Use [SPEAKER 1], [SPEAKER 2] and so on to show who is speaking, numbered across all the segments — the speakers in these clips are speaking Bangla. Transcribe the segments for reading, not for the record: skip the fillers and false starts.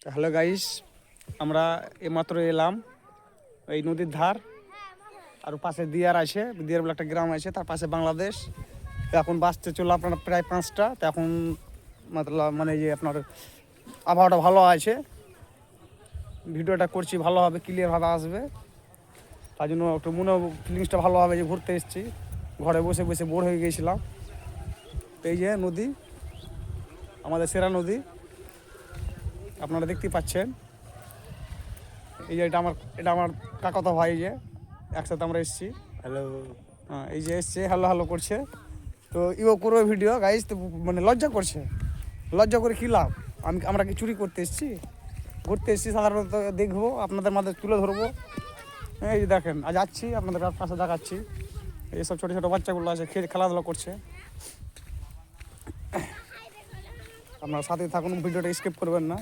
[SPEAKER 1] হ্যালো গাইস, আমরা এইমাত্র এলাম এই নদীর ধার। আর পাশে দিয়ার আছে, দিয়ার বলে একটা গ্রাম আছে, তার পাশে বাংলাদেশ। তো এখন বাসতে চলো আপনার প্রায় 5টা। তো এখন মানে যে আপনার আবহাওয়াটা ভালো আছে, ভিডিওটা করছি ভালোভাবে, ক্লিয়ারভাবে আসবে। তার জন্য একটু মনে ফিলিংসটা ভালো হবে যে ঘুরতে এসেছি। ঘরে বসে বসে বোর হয়ে গিয়েছিলাম। তো এই যে নদী, আমাদের সেরা নদী, আপনারা দেখতেই পাচ্ছেন। এই যে এটা আমার কাকাতো ভাই, যে একসাথে আমরা এসেছি।
[SPEAKER 2] হ্যালো।
[SPEAKER 1] হ্যাঁ, এই যে এসছে হ্যালো হ্যালো করছে। তো ইও করবে ভিডিও গাইস, তো মানে লজ্জা করছে। লজ্জা করে কী লাভ? আমরা কি চুরি করতে এসেছি? ঘুরতে এসেছি, সাধারণত দেখবো, আপনাদের মাঝে তুলে ধরবো। এই যে দেখেন, আজ যাচ্ছি, আপনাদের পাশে দেখাচ্ছি। এইসব ছোটো ছোটো বাচ্চাগুলো আছে, খেলাধুলা করছে। আপনার সাথে থাকুন, ভিডিওটা স্কিপ করবেন না।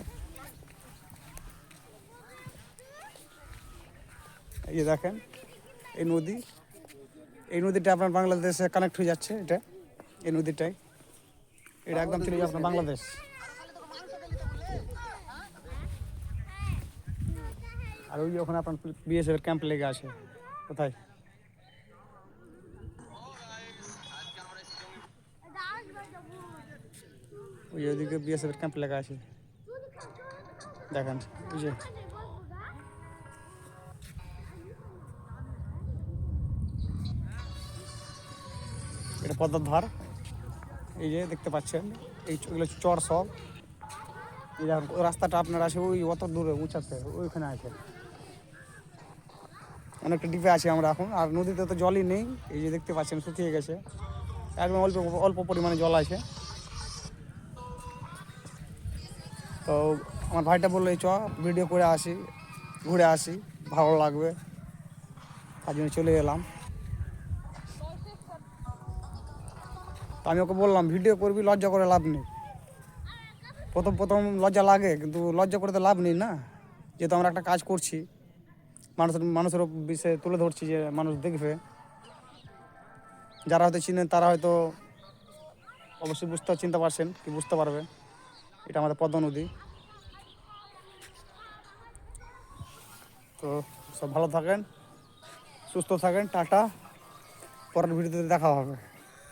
[SPEAKER 1] এই যে দেখেন এই নদীটা আপনার বাংলাদেশে কানেক্ট হয়ে যাচ্ছে। এই নদীটাই, এটা একদম চলে যাবে আপনার বাংলাদেশ। আর ওই যে ওখানে আপনার বিএসএফ ক্যাম্প লেগে আছে। কোথায়? ওই যে ওইদিকে বিএসএফ ক্যাম্প লেগে আছে, দেখেন। ওই যে এটা পদ্মার ধার, এই যে দেখতে পাচ্ছেন। এইগুলো চর সব। এই যে ওই রাস্তাটা আপনার আছে ওই অত দূরে উঁচাতে, ওইখানে আছে। অনেকটা ডিপে আছি আমরা এখন। আর নদীতে তো জলই নেই, এই যে দেখতে পাচ্ছেন শুকিয়ে গেছে। একদম অল্প অল্প পরিমাণে জল আছে। তো আমার ভাইটা বললো এই চ ভিডিও করে আসি, ঘুরে আসি, ভালো লাগবে। তার জন্য চলে এলাম। তো আমি ওকে বললাম ভিডিও করবি, লজ্জা করে লাভ নেই। প্রথম প্রথম লজ্জা লাগে, কিন্তু লজ্জা করে তো লাভ নেই না। যেহেতু আমরা একটা কাজ করছি, মানুষের বিষয়ে তুলে ধরছি, যে মানুষ দেখবে। যারা হয়তো চিনেন তারা হয়তো অবশ্যই চিনতে পারছেন, কি বুঝতে পারবে। এটা আমাদের পদ্মা নদী। তো সব ভালো থাকেন, সুস্থ থাকেন, টাটা। পরের ভিডিওতে দেখা হবে।